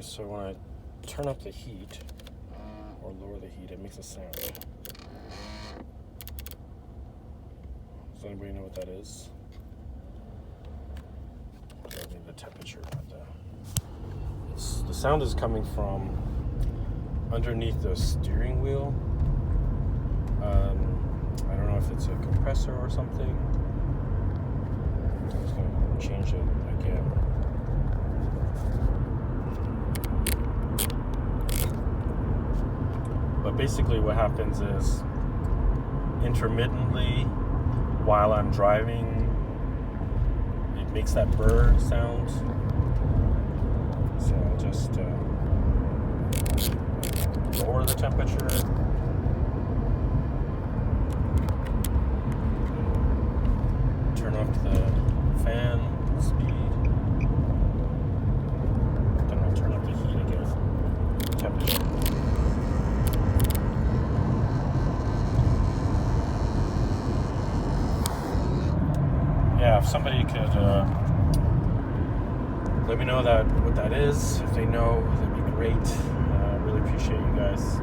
so when I turn up the heat or lower the heat, it makes a sound. Does anybody know what that is? I don't need the temperature, but the sound is coming from underneath the steering wheel. I don't know if it's a compressor or something. I'm just going to change it again. But basically what happens is intermittently while I'm driving, it makes that burr sound. So I'll just lower the temperature. Turn off the fan speed. Then I'll turn up the heat again. Temperature. Yeah, if somebody could let me know what that is. If they know, that'd be great. I really appreciate you guys.